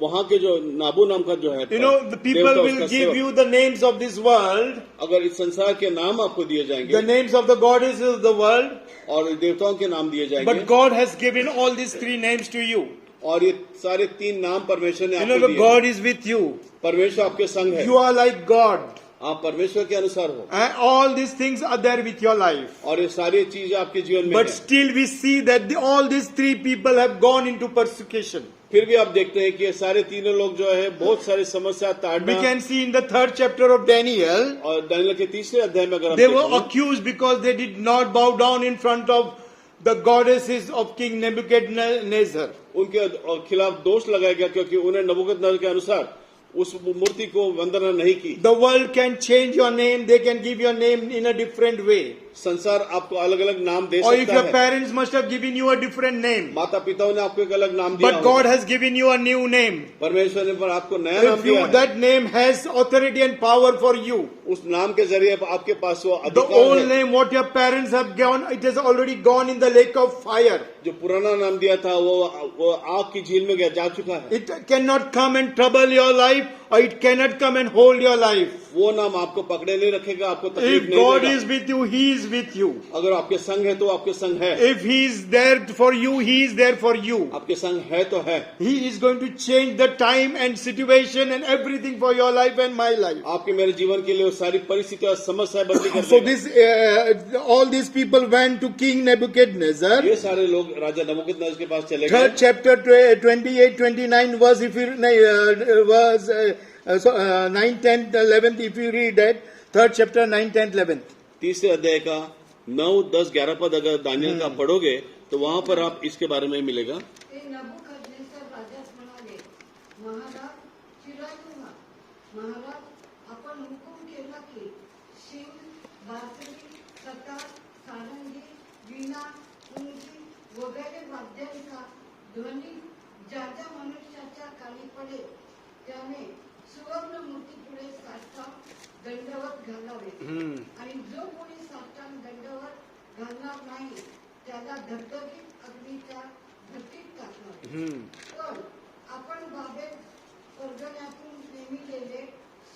S2: वहाँ के जो नाबू नाम का जो है,
S1: You know, the people
S2: देवता
S1: will
S2: उसका
S1: give
S2: सेवक।
S1: you the names of this world,
S2: अगर इस संसार के नाम आपको दिए
S1: the
S2: जाएंगे
S1: names of the goddesses of the world,
S2: और देवताओं के नाम दिए जाएंगे,
S1: but God has given all these three names to you.
S2: और ये सारे तीन नाम परमेश्वर ने
S1: You know,
S2: आपको
S1: the
S2: दिए।
S1: God is with you.
S2: परमेश्वर आपके संग है।
S1: You are like God.
S2: आप परमेश्वर के अनुसार हो,
S1: And all these things are there with your life.
S2: और ये सारी चीजें आपके जीवन में
S1: But
S2: है।
S1: still we see that all these three people have gone into persecution.
S2: फिर भी आप देखते हैं कि ये सारे तीनों लोग जो है बहुत सारी समस्या
S1: We
S2: ताड़ना,
S1: can see in the 3rd chapter of Daniel,
S2: और दानिएल के 3 अध्याय में अगर हम
S1: they were
S2: देखें,
S1: accused because they did not bow down in front of the goddesses of King Nebuchadnezzar.
S2: उनके खिलाफ दोष लगाया गया क्योंकि उन्हें नबूकदनेस्सर के अनुसार उस मूर्ति को वंदना नहीं की।
S1: The world can change your name, they can give your name in a different way.
S2: संसार आपको अलग अलग नाम दे
S1: Or if
S2: सकता
S1: your
S2: है,
S1: parents must have given you a different name.
S2: माता पिताओं ने आपको एक अलग नाम दिया
S1: But God has given you a new name.
S2: परमेश्वर ने पर आपको नया नाम
S1: If
S2: दिया
S1: you,
S2: है।
S1: that name has authority and power for you.
S2: उस नाम के जरिए आपके पास वो
S1: The
S2: अधिकार
S1: old
S2: है।
S1: name, what your parents have given, it has already gone in the lake of fire.
S2: जो पुराना नाम दिया था वो आग की झील में गया जा चुका है।
S1: It cannot come and trouble your life, or it cannot come and hold your life.
S2: वो नाम आपको पकड़े नहीं रखेगा, आपको तकलीफ
S1: If
S2: नहीं
S1: God
S2: देगा।
S1: is with you, He is with you.
S2: अगर आपके संग है तो आपके संग है,
S1: If He is there for you, He is there for you.
S2: आपके संग है तो है।
S1: He is going to change the time and situation and everything for your life and my life.
S2: आपके मेरे जीवन के लिए वो सारी परिस्थिति और समस्या बदली कर
S1: So
S2: देगा।
S1: all these people went to King Nebuchadnezzar.
S2: ये सारे लोग राजा नबूकदनेस्सर के पास चले गए।
S1: 3rd chapter 28-29 verse, if you verse 9, 10, 11th, if you read that, 3rd chapter 9, 10, 11th.
S2: 30 अध्याय का 9, 10, 11 पद अगर दानिएल का पढ़ोगे तो वहां पर आप इसके बारे में मिलेगा।
S4: ते नबूकदनेस्सर राजास म्हणाले, महाराज चिरायू व्हा. महाराज आपण हुकूम केला की शिव, बासरी, सतार, सारंगी, वीणा, पुंगी वगैरे वाद्यांचा ध्वनी ज्या ज्या मनुष्याच्या कानी पडेल त्याने सुवर्ण मूर्तीपुढे साष्टांग दंडवत घालावे आणि जो कोणी साष्टांग दंडवत घालणार नाही त्याला धगधगीत अग्नीच्या भट्टीत टाकणार. पण आपण बाबेल परगण्यातून नेमिलेले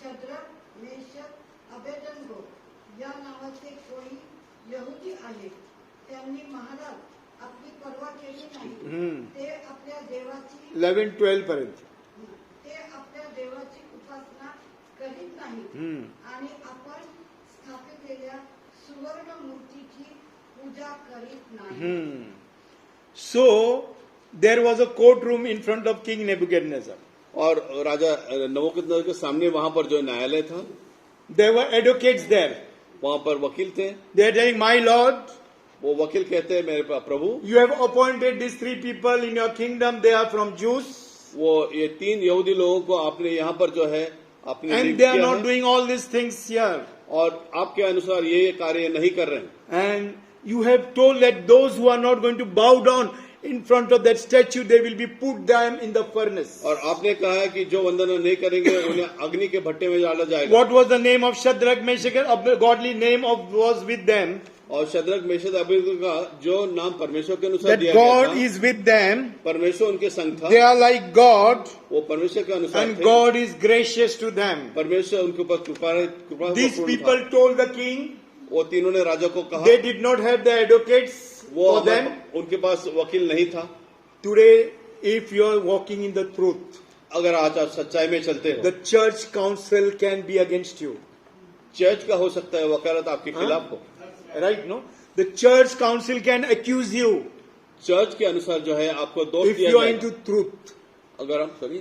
S4: शद्रक, मेशक, अबेदनगो या नावाचे कोणी यहुदी आले. त्यांनी महाराज आपली पर्वा केली नाही. ते आपल्या देवाची
S1: 11-12 पर्यंत.
S4: ते आपल्या देवाची उपासना करीत नाही आणि आपण स्थापिलेल्या सुवर्ण मूर्तीची पूजा करीत नाही.
S1: So there was a courtroom in front of King Nebuchadnezzar.
S2: और राजा नबूकदनेस्सर के सामने वहां पर जो न्यायालय था,
S1: There were advocates there.
S2: वहां पर वकील थे।
S1: They are telling, my Lord,
S2: वो वकील कहते हैं मेरे प्रभु,
S1: you have appointed these 3 people in your kingdom. They are from Jews.
S2: वो ये 3 यहूदी लोगों को आपने यहाँ पर जो है आपने
S1: And
S2: नियुक्त
S1: they are
S2: किया
S1: not
S2: है,
S1: doing all these things here.
S2: और आपके अनुसार ये कार्य नहीं कर रहे हैं।
S1: And you have told that those who are not going to bow down in front of that statue, they will be put them in the furnace.
S2: और आपने कहा है कि जो वंदना नहीं करेंगे उन्हें अग्नि के भट्टे में डाला जाएगा।
S1: What was the name of Shadrach, Meshach, a godly name of was with them?
S2: और शद्रक, मेशक, अबेदनगो का जो नाम परमेश्वर के अनुसार
S1: That
S2: दिया गया
S1: God
S2: था,
S1: is with them.
S2: परमेश्वर उनके संग था,
S1: They are like God,
S2: वो परमेश्वर के अनुसार
S1: and
S2: थे,
S1: God is gracious to them.
S2: परमेश्वर उनके ऊपर कृपा
S1: These
S2: पूर्ण
S1: people
S2: था।
S1: told the king,
S2: वो तीनों ने राजा को कहा,
S1: they did not have the advocates
S2: वो
S1: for them.
S2: उनके पास वकील नहीं था।
S1: Today, if you are walking in the truth,
S2: अगर आज आप सच्चाई में चलते हो,
S1: the church council can be against you.
S2: Church का हो सकता है वकालत आपके खिलाफ हो।
S1: Right, no? The church council can accuse you
S2: church के अनुसार जो है आपको दोष
S1: if
S2: दिया
S1: you are
S2: जाएगा।
S1: into truth.
S2: अगर आप sorry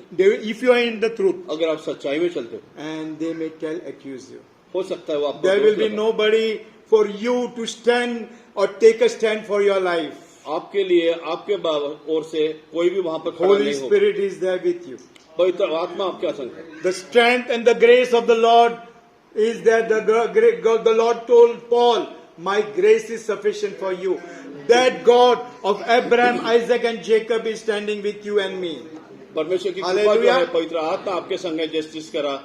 S1: If you are in the truth,
S2: अगर आप सच्चाई में चलते हो,
S1: and they may accuse you.
S2: हो सकता है वो आपको
S1: There
S2: दोष
S1: will be
S2: लगाए।
S1: nobody for you to stand or take a stand for your life.
S2: आपके लिए आपके ओर से कोई भी वहां पर खड़ा
S1: Holy
S2: नहीं होगा।
S1: Spirit is there with you.
S2: पवित्र आत्मा आपके संग है।
S1: The strength and the grace of the Lord is that the Lord told Paul, my grace is sufficient for you. That God of Abraham, Isaac and Jacob is standing with you and me.
S2: परमेश्वर की कृपा जो
S1: Hallelujah.
S2: है, पवित्र आत्मा आपके संग है, जिस तरह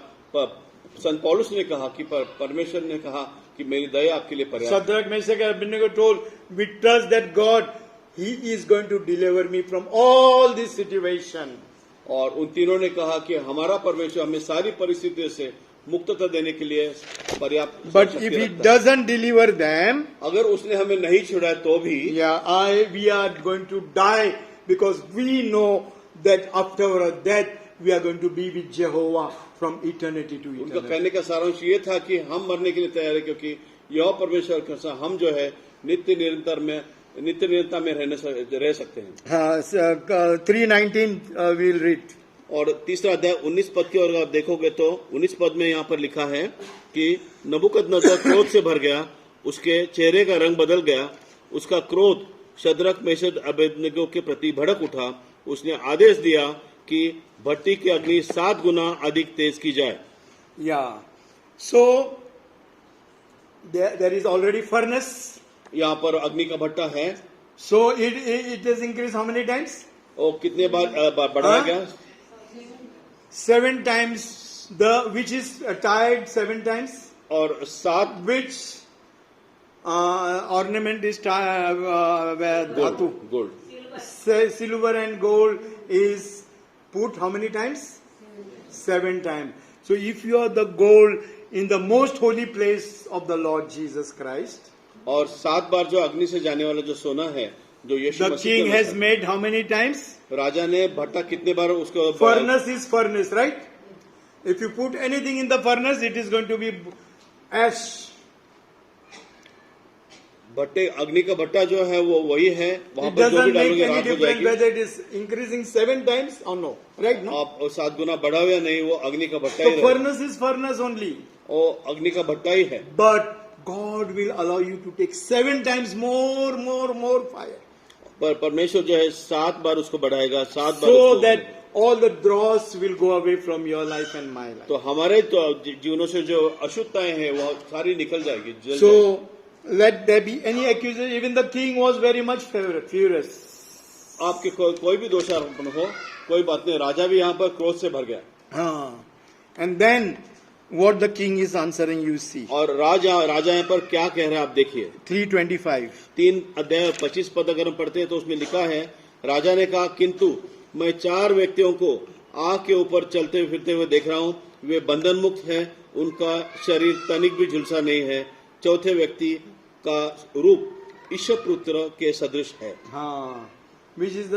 S2: संत पौलुस ने कहा कि परमेश्वर ने कहा कि मेरी दया आपके लिए पर्याप्त है।
S1: Shadrach, Meshach and Abednego told, we trust that God, He is going to deliver me from all this situation.
S2: और उन तीनों ने कहा कि हमारा परमेश्वर हमें सारी परिस्थितियों से मुक्तता देने के लिए पर्याप्त
S1: But
S2: शक्ति
S1: if He
S2: रखता है।
S1: doesn't deliver them,
S2: अगर उसने हमें नहीं छुड़ाया तो भी
S1: we are going to die, because we know that after our death we are going to be with Jehovah from eternity to
S2: उनका
S1: eternity.
S2: कहने का सारांश ये था कि हम मरने के लिए तैयार है, क्योंकि यह परमेश्वर के साथ हम जो है नित्य निरंतर में रह सकते हैं।
S1: 3:19 we'll read.
S2: और तीसरा अध्याय 19 पद की ओर आप देखोगे तो 19 पद में यहाँ पर लिखा है कि नबूकदनेस्सर क्रोध से भर गया, उसके चेहरे का रंग बदल गया, उसका क्रोध शद्रक मेशक अबेदनगो के प्रति भड़क उठा। उसने आदेश दिया कि भट्टी की अग्नि 7 गुना अधिक तेज की जाए।
S1: Yeah. So there is already furnace.
S2: यहाँ पर अग्नि का भट्टा है।
S1: So it has increased how many times?
S2: और कितने बार बढ़ाया गया?
S1: 7 times. Which is tied 7 times.
S2: और 7
S1: Which ornament is dhatu?
S2: Gold
S1: Silver and gold is put how many times? 7 times. So if you are the gold in the most holy place of the Lord Jesus Christ,
S2: और 7 बार जो अग्नि से जाने वाला जो सोना है, जो यीशु
S1: the
S2: मसीह
S1: king
S2: के
S1: has
S2: अनुसार-
S1: made how many times?
S2: राजा ने भट्टा कितने बार उसको
S1: Furnace is furnace, right? If you put anything in the furnace, it is going to be ash.
S2: भट्टे अग्नि का भट्टा जो है वो वही है, वहां
S1: It
S2: पर जो भी
S1: doesn't make
S2: डालोगे
S1: any
S2: राख हो
S1: difference
S2: जाएगी।
S1: whether it is increasing 7 times or no, right? No.
S2: आप 7 गुना बढ़ाओ या नहीं, वो अग्नि का भट्टा
S1: So
S2: ही रहेगा।
S1: furnace is furnace only.
S2: वो अग्नि का भट्टा ही है।
S1: But God will allow you to take 7 times more fire.
S2: पर परमेश्वर जो है 7 बार उसको बढ़ाएगा, 7 बार
S1: So
S2: उसको-
S1: that all the dross will go away from your life and my life.
S2: तो हमारे तो जीवनों से जो अशुद्धताएं हैं वो सारी निकल जाएगी, जल जाएगी।
S1: So let there be any accusation. Even the king was very much furious.
S2: आपके कोई भी दोषारोपण हो, कोई बात नहीं, राजा भी यहाँ पर क्रोध से भर गया।
S1: And then what the king is answering, you see.
S2: और राजा यहाँ पर क्या कह रहा है आप देखिए।
S1: 3:25.
S2: 3 अध्याय 25 पद अगर हम पढ़ते हैं तो उसमें लिखा है, राजा ने कहा, किंतु मैं 4 व्यक्तियों को आग के ऊपर चलते फिरते हुए देख रहा हूँ, वे बंधन मुक्त हैं, उनका शरीर तनिक भी झुलसा नहीं है। चौथे व्यक्ति का रूप ईश्वर पुत्र के सदृश है।
S1: Which is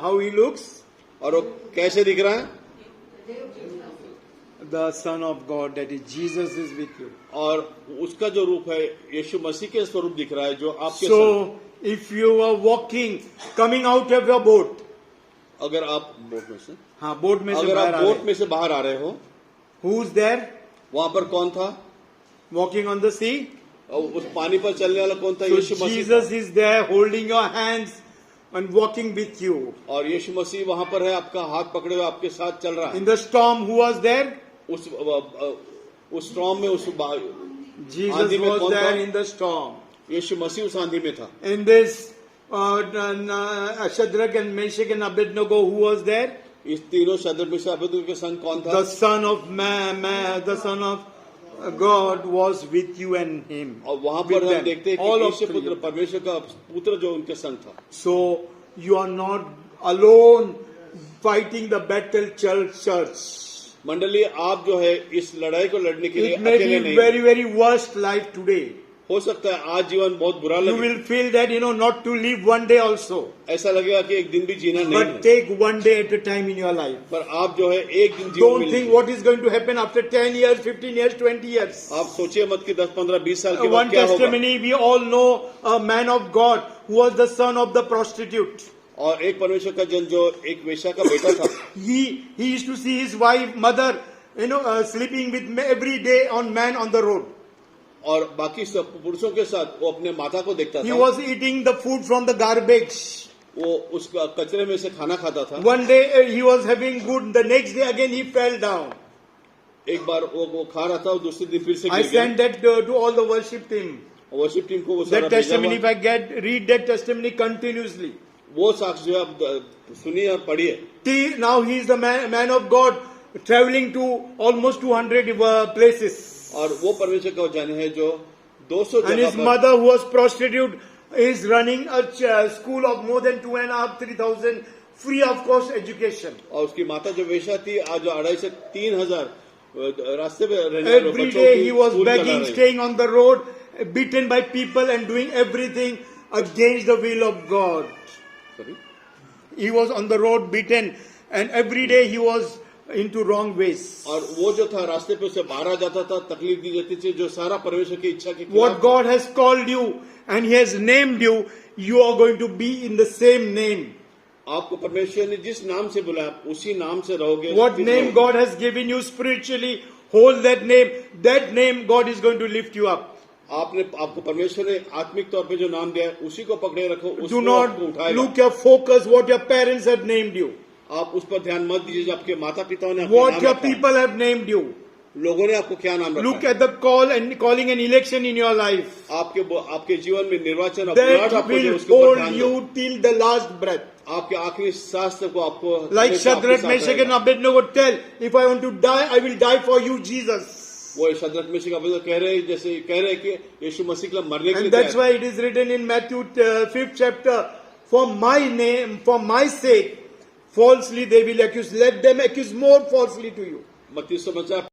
S1: how he looks?
S2: और वो कैसे दिख रहा है?
S1: The Son of God, that is Jesus, is with you.
S2: और उसका जो रूप है यीशु मसीह के स्वरूप दिख रहा है, जो आपके
S1: So if you are walking, coming out of your boat,
S2: अगर आप बोट में से
S1: बोट में से
S2: अगर
S1: बाहर
S2: आप
S1: आ
S2: बोट
S1: रहे,
S2: में से बाहर आ रहे हो,
S1: who's there?
S2: वहां पर कौन था?
S1: Walking on the sea?
S2: और उस पानी पर चलने वाला कौन था?
S1: So
S2: यीशु मसीह
S1: Jesus
S2: था।
S1: is there holding your hands and walking with you.
S2: और यीशु मसीह वहां पर है, आपका हाथ पकड़े हुए आपके साथ चल रहा है।
S1: In the storm, who was there?
S2: उस स्टॉर्म में, उस
S1: Jesus
S2: आंधी में
S1: was
S2: कौन
S1: there
S2: था?
S1: in the storm.
S2: यीशु मसीह उस आंधी में था।
S1: In this Shadrach and Meshach and Abednego, who was there?
S2: इस तीनों शद्रक मिशक अबेदनगो के संग कौन था?
S1: The Son of Man, the Son of God was with you and him.
S2: और वहां
S1: With
S2: पर हम
S1: them.
S2: देखते हैं
S1: All
S2: कि
S1: of
S2: ईश्वर
S1: three.
S2: पुत्र परमेश्वर का पुत्र जो उनके संग था।
S1: So you are not alone fighting the battle, church.
S2: मंडली, आप जो है इस लड़ाई को लड़ने के लिए
S1: It may
S2: अकेले
S1: be
S2: नहीं
S1: very, very worst life today.
S2: हो सकता है आज जीवन बहुत बुरा
S1: You
S2: लगे,
S1: will feel that, not to live one day also.
S2: ऐसा लगेगा कि एक दिन भी जीना नहीं
S1: But
S2: है,
S1: take one day at a time in your life.
S2: पर आप जो है एक दिन जीवन
S1: Don't
S2: में
S1: think
S2: लीजिए।
S1: what is going to happen after 10 years, 15 years, 20 years.
S2: आप सोचिए मत कि 10, 15, 20 साल के
S1: One
S2: बाद क्या होगा।
S1: testimony, we all know a man of God who was the son of the prostitute.
S2: और एक परमेश्वर का जन जो एक वेश्या का बेटा था,
S1: He used to see his wife, mother, sleeping with every day on man on the road.
S2: और बाकी सब पुरुषों के साथ वो अपने माता को देखता
S1: He
S2: था,
S1: was eating the food from the garbage.
S2: वो उस कचरे में से खाना खाता था।
S1: One day he was having good, the next day again he fell down.
S2: एक बार वो खा रहा था और दूसरे दिन फिर से
S1: I
S2: गिर गया।
S1: sent that to all the worship team.
S2: Worship team को वो सारा
S1: That
S2: भेजा
S1: testimony,
S2: हुआ।
S1: if I read that testimony continuously.
S2: वो साक्ष्य जो है आप सुनिए और पढ़िए।
S1: Now he is the man of God traveling to almost 200 places.
S2: और वो परमेश्वर का जाने है जो 200
S1: And
S2: जगह
S1: his
S2: पर,
S1: mother, who was prostitute, is running a school of more than 2,500, 3,000 free of cost education.
S2: और उसकी माता जो वेश्या थी, आज जो 2,500 से 3,000 रास्ते पे रहने वाले
S1: Every
S2: बच्चों
S1: day
S2: की
S1: he was
S2: स्कूल चला
S1: begging,
S2: रही है।
S1: staying on the road, beaten by people and doing everything against the will of God.
S2: Sorry?
S1: He was on the road beaten, and every day he was into wrong ways.
S2: और वो जो था रास्ते पे उसे मारा जाता था, तकलीफ दी जाती थी, जो सारा परमेश्वर की इच्छा के
S1: What
S2: खिलाफ।
S1: God has called you and He has named you, you are going to be in the same name.
S2: आपको परमेश्वर ने जिस नाम से बुलाया उसी नाम से रहोगे।
S1: What
S2: फिर
S1: name
S2: रहोगे।
S1: God has given you spiritually, hold that name. That name God is going to lift you up.
S2: आपको परमेश्वर ने आत्मिक तौर पे जो नाम दिया है उसी को पकड़े रखो,
S1: Do
S2: उसको
S1: not
S2: आपको उठाएगा।
S1: look your focus what your parents have named you,
S2: आप उस पर ध्यान मत दीजिए जो आपके माता पिताओं ने आपको
S1: what
S2: नाम
S1: your
S2: रखा है।
S1: people have named you.
S2: लोगों ने आपको क्या नाम
S1: Look
S2: रखा है।
S1: at the call and calling and election in your life.
S2: आपके जीवन में निर्वाचन और पुलाव
S1: That
S2: आपको जो
S1: will
S2: उसके ऊपर
S1: hold
S2: ध्यान दो।
S1: you till the last breath.
S2: आपके आखिरी सांस तक को आपको
S1: Like
S2: हमेशा आपके
S1: Shadrach,
S2: साथ
S1: Meshach and
S2: रहेगा।
S1: Abednego tell, if I want to die, I will die for you, Jesus.
S2: वो शद्रक मेशक अबेदnego कह रहे हैं, जैसे कह रहे हैं कि यीशु मसीह के लिए मरने के लिए
S1: And that's
S2: तैयार
S1: why it is written in Matthew 5th chapter, for my name, for my sake, falsely they will accuse. Let them accuse more falsely to you.
S2: है। 32 समाचार